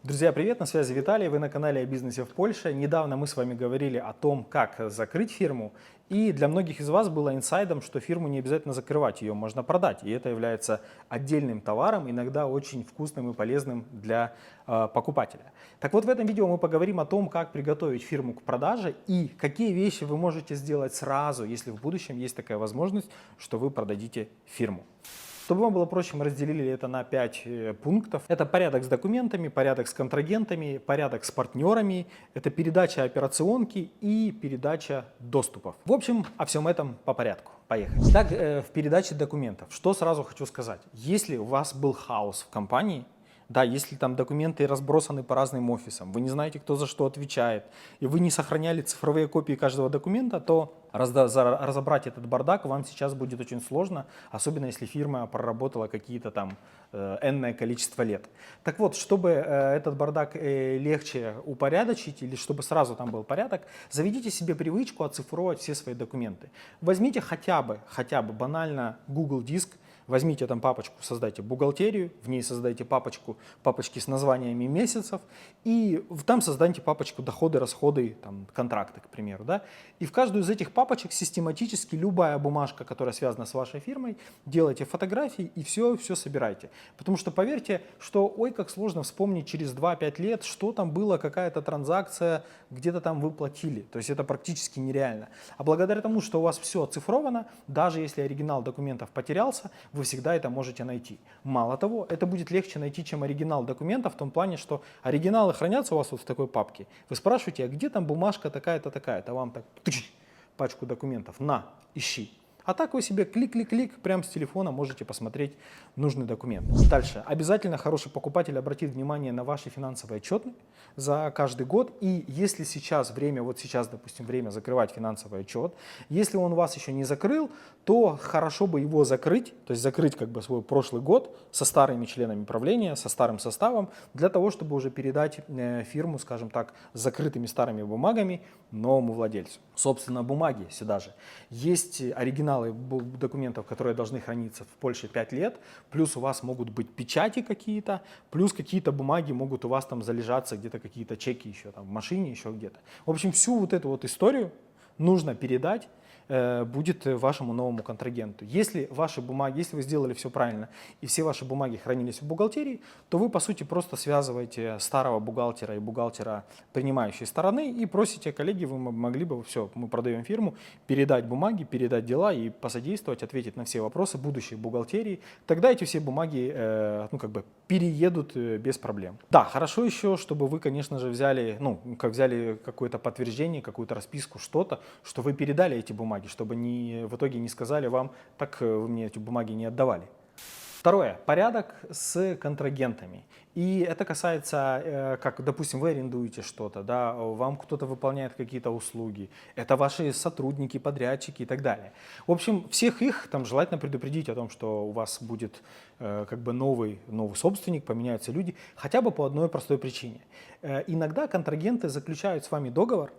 Друзья, привет! На связи Виталий, вы на канале о бизнесе в Польше. Недавно мы с вами говорили о том, как закрыть фирму, и для многих из вас было инсайдом, что фирму не обязательно закрывать, ее можно продать, и это является отдельным товаром, иногда очень вкусным и полезным для покупателя. Так вот, в этом видео мы поговорим о том, как приготовить фирму к продаже и какие вещи вы можете сделать сразу, если в будущем есть такая возможность, что вы продадите фирму. Чтобы вам было проще, мы разделили это на 5 пунктов. Это порядок с документами, порядок с контрагентами, порядок с партнерами, это передача операционки и передача доступов. В общем, о всем этом по порядку. Поехали. Так, в передаче документов. Что сразу хочу сказать. Если у вас был хаос в компании, да, если там документы разбросаны по разным офисам, вы не знаете, кто за что отвечает, и вы не сохраняли цифровые копии каждого документа, то разобрать этот бардак вам сейчас будет очень сложно, особенно если фирма проработала какие-то там энное количество лет. Так вот, чтобы этот бардак легче упорядочить или чтобы сразу там был порядок, заведите себе привычку оцифровать все свои документы. Возьмите хотя бы банально Google Диск. Возьмите там папочку, создайте бухгалтерию, в ней создайте папочки с названиями месяцев, и там создайте папочку доходы, расходы, там, контракты, к примеру. Да? И в каждую из этих папочек систематически любая бумажка, которая связана с вашей фирмой, делайте фотографии и все собирайте. Потому что поверьте, что ой, как сложно вспомнить через 2-5 лет, что там было, какая-то транзакция, где-то там вы платили. То есть это практически нереально. А благодаря тому, что у вас все оцифровано, даже если оригинал документов потерялся, вы всегда это можете найти. Мало того, это будет легче найти, чем оригинал документа, в том плане, что оригиналы хранятся у вас вот в такой папке. Вы спрашиваете, а где там бумажка такая-то, такая-то? А вам так пачку документов, на, ищи. А так вы себе клик-клик-клик, прямо с телефона можете посмотреть нужный документ. Дальше. Обязательно хороший покупатель обратит внимание на ваши финансовые отчеты за каждый год. И если сейчас время, вот сейчас, допустим, время закрывать финансовый отчет, если он у вас еще не закрыл, то хорошо бы его закрыть, то есть закрыть как бы свой прошлый год со старыми членами правления, со старым составом, для того, чтобы уже передать фирму, скажем так, с закрытыми старыми бумагами новому владельцу. Собственно, бумаги сюда же. Есть оригиналы документов, которые должны храниться в Польше 5 лет, плюс у вас могут быть печати какие-то, плюс какие-то бумаги могут у вас там залежаться, где-то какие-то чеки еще там в машине, еще где-то. В общем, всю вот эту вот историю нужно передать будет вашему новому контрагенту. Если ваши бумаги, если вы сделали все правильно и все ваши бумаги хранились в бухгалтерии, то вы по сути просто связываете старого бухгалтера и бухгалтера принимающей стороны и просите: коллеги, вы могли бы, все, мы продаем фирму, передать бумаги, передать дела и посодействовать, ответить на все вопросы будущей бухгалтерии. Тогда эти все бумаги переедут без проблем. Да, хорошо еще, чтобы вы, конечно же, взяли какое-то подтверждение, какую-то расписку, что-то, что вы передали эти бумаги, чтобы в итоге не сказали вам: так вы мне эти бумаги не отдавали. Второе. Порядок с контрагентами. И это касается, как, допустим, вы арендуете что-то, да, вам кто-то выполняет какие-то услуги, это ваши сотрудники, подрядчики и так далее. В общем, всех их там желательно предупредить о том, что у вас будет новый собственник, поменяются люди, хотя бы по одной простой причине. Иногда контрагенты заключают с вами договор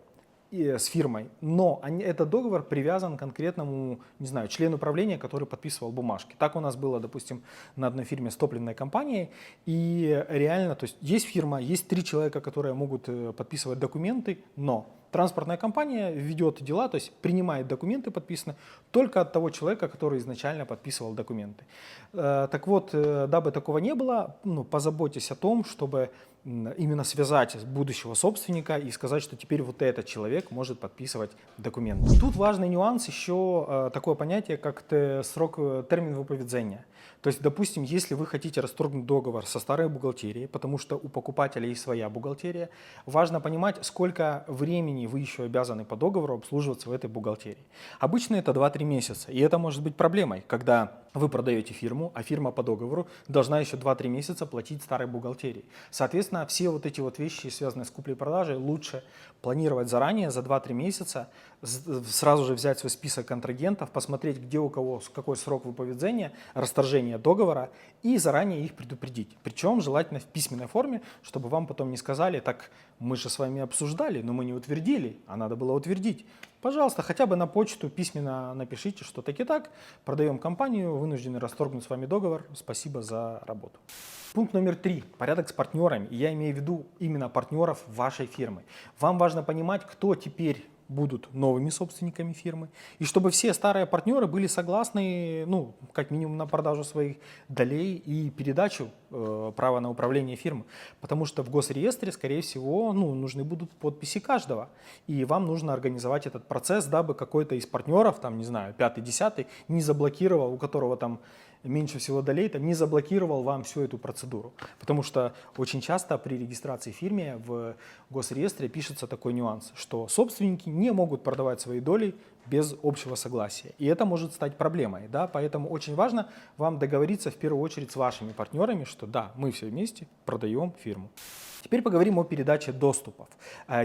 с фирмой, но этот договор привязан к конкретному, не знаю, члену правления, который подписывал бумажки. Так у нас было, допустим, на одной фирме с топливной компанией, и реально, то есть фирма, есть 3 человека, которые могут подписывать документы, но транспортная компания ведет дела, то есть принимает документы подписанные только от того человека, который изначально подписывал документы. Так вот, дабы такого не было, позаботьтесь о том, чтобы именно связать будущего собственника и сказать, что теперь вот этот человек может подписывать документы. Тут важный нюанс, еще такое понятие, как термин выповедения. То есть, допустим, если вы хотите расторгнуть договор со старой бухгалтерией, потому что у покупателя есть своя бухгалтерия, важно понимать, сколько времени вы еще обязаны по договору обслуживаться в этой бухгалтерии. Обычно это 2-3 месяца, и это может быть проблемой, когда вы продаете фирму, а фирма по договору должна еще 2-3 месяца платить старой бухгалтерии. Соответственно, все вот эти вот вещи, связанные с куплей-продажей, лучше планировать заранее, за 2-3 месяца, сразу же взять свой список контрагентов, посмотреть, где у кого какой срок выповедения, расторжения предложения договора и заранее их предупредить. Причем желательно в письменной форме, чтобы вам потом не сказали: так мы же с вами обсуждали, но мы не утвердили, а надо было утвердить. Пожалуйста, хотя бы на почту письменно напишите, что так и так, продаем компанию, вынуждены расторгнуть с вами договор, спасибо за работу. Пункт номер 3. Порядок с партнерами. И я имею в виду именно партнеров вашей фирмы. Вам важно понимать, кто теперь будут новыми собственниками фирмы, и чтобы все старые партнеры были согласны, ну, как минимум на продажу своих долей и передачу права на управление фирмой, потому что в госреестре, скорее всего, нужны будут подписи каждого, и вам нужно организовать этот процесс, дабы какой-то из партнеров, там, не знаю, 5-й, 10-й, не заблокировал, у которого там меньше всего долей, там, не заблокировал вам всю эту процедуру. Потому что очень часто при регистрации в фирме в госреестре пишется такой нюанс, что собственники не могут продавать свои доли без общего согласия. И это может стать проблемой. Да? Поэтому очень важно вам договориться в первую очередь с вашими партнерами, что да, мы все вместе продаем фирму. Теперь поговорим о передаче доступов.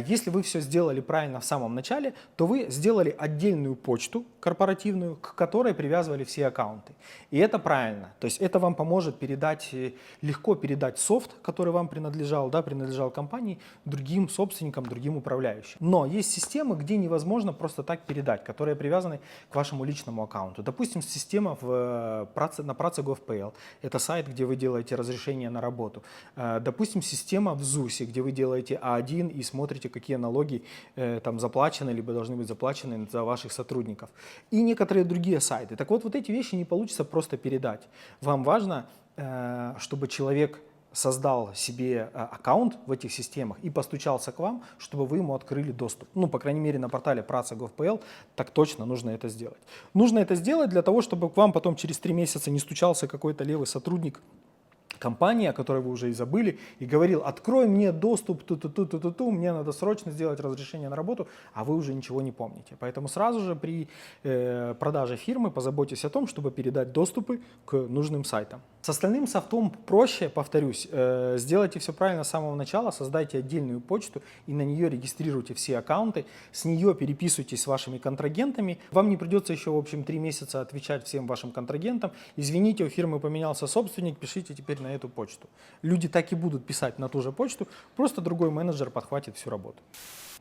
Если вы все сделали правильно в самом начале, то вы сделали отдельную почту корпоративную, к которой привязывали все аккаунты. И это правильно. То есть это вам поможет легко передать софт, который вам принадлежал, да, принадлежал компании, другим собственникам, другим управляющим. Но есть системы, где невозможно просто так передать, которые привязаны к вашему личному аккаунту. Допустим, система на Prace.gov.pl. Это сайт, где вы делаете разрешение на работу. Допустим, система в ЗУСе, где вы делаете А1 и смотрите, какие налоги там заплачены, либо должны быть заплачены за ваших сотрудников. И некоторые другие сайты. Так вот эти вещи не получится просто передать. Вам важно, чтобы человек создал себе аккаунт в этих системах и постучался к вам, чтобы вы ему открыли доступ. Ну, по крайней мере, на портале Prace.gov.pl так точно нужно это сделать. Нужно это сделать для того, чтобы к вам потом через 3 месяца не стучался какой-то левый сотрудник компании, о которой вы уже и забыли, и говорил: открой мне доступ, мне надо срочно сделать разрешение на работу, а вы уже ничего не помните. Поэтому сразу же при продаже фирмы позаботьтесь о том, чтобы передать доступы к нужным сайтам. С остальным софтом проще, повторюсь, сделайте все правильно с самого начала, создайте отдельную почту и на нее регистрируйте все аккаунты, с нее переписывайтесь с вашими контрагентами. Вам не придется еще, в общем, 3 месяца отвечать всем вашим контрагентам: извините, у фирмы поменялся собственник, пишите теперь на эту почту. Люди так и будут писать на ту же почту, просто другой менеджер подхватит всю работу.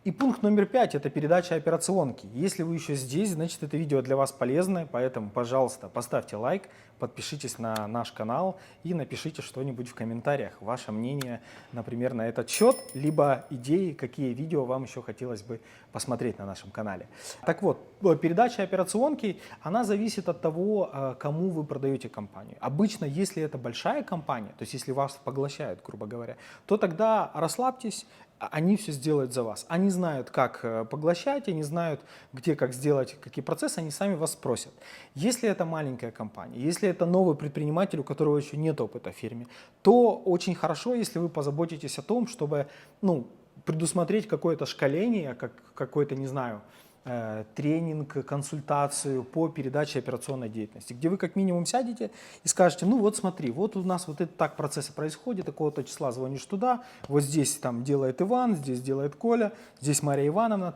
И пункт номер 5 – это передача операционки. Если вы еще здесь, значит это видео для вас полезное, поэтому, пожалуйста, поставьте лайк, подпишитесь на наш канал и напишите что-нибудь в комментариях, ваше мнение, например, на этот счет, либо идеи, какие видео вам еще хотелось бы посмотреть на нашем канале. Так вот, передача операционки, она зависит от того, кому вы продаете компанию. Обычно, если это большая компания, то есть если вас поглощают, грубо говоря, то тогда расслабьтесь, они все сделают за вас. Они знают, как поглощать, они знают, где, как сделать, какие процессы, они сами вас спросят. Если это маленькая компания, если это новый предприниматель, у которого еще нет опыта в фирме, то очень хорошо, если вы позаботитесь о том, чтобы предусмотреть какое-то шкаление, какой-то, не знаю, тренинг, консультацию по передаче операционной деятельности, где вы как минимум сядете и скажете: ну вот смотри, вот у нас вот это так процессы происходят, такого-то числа звонишь туда, вот здесь там делает Иван, здесь делает Коля, здесь Мария Ивановна,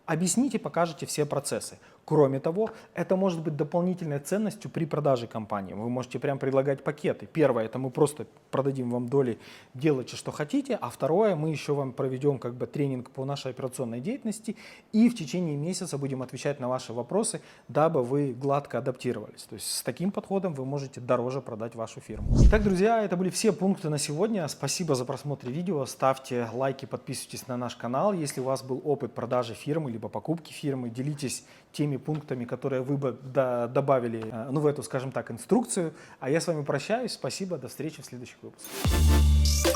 объясните, покажете все процессы. Кроме того, это может быть дополнительной ценностью при продаже компании. Вы можете прям предлагать пакеты. Первое, это мы просто продадим вам доли, делайте, что хотите, а второе, мы еще вам проведем тренинг по нашей операционной деятельности и в течение месяца будем отвечать на ваши вопросы, дабы вы гладко адаптировались. То есть с таким подходом вы можете дороже продать вашу фирму. Итак, друзья, это были все пункты на сегодня. Спасибо за просмотр видео. Ставьте лайки, подписывайтесь на наш канал. Если у вас был опыт продажи фирмы либо покупки фирмы, делитесь теми пунктами, которые вы бы добавили в эту, скажем так, инструкцию. А я с вами прощаюсь. Спасибо, до встречи в следующих выпусках.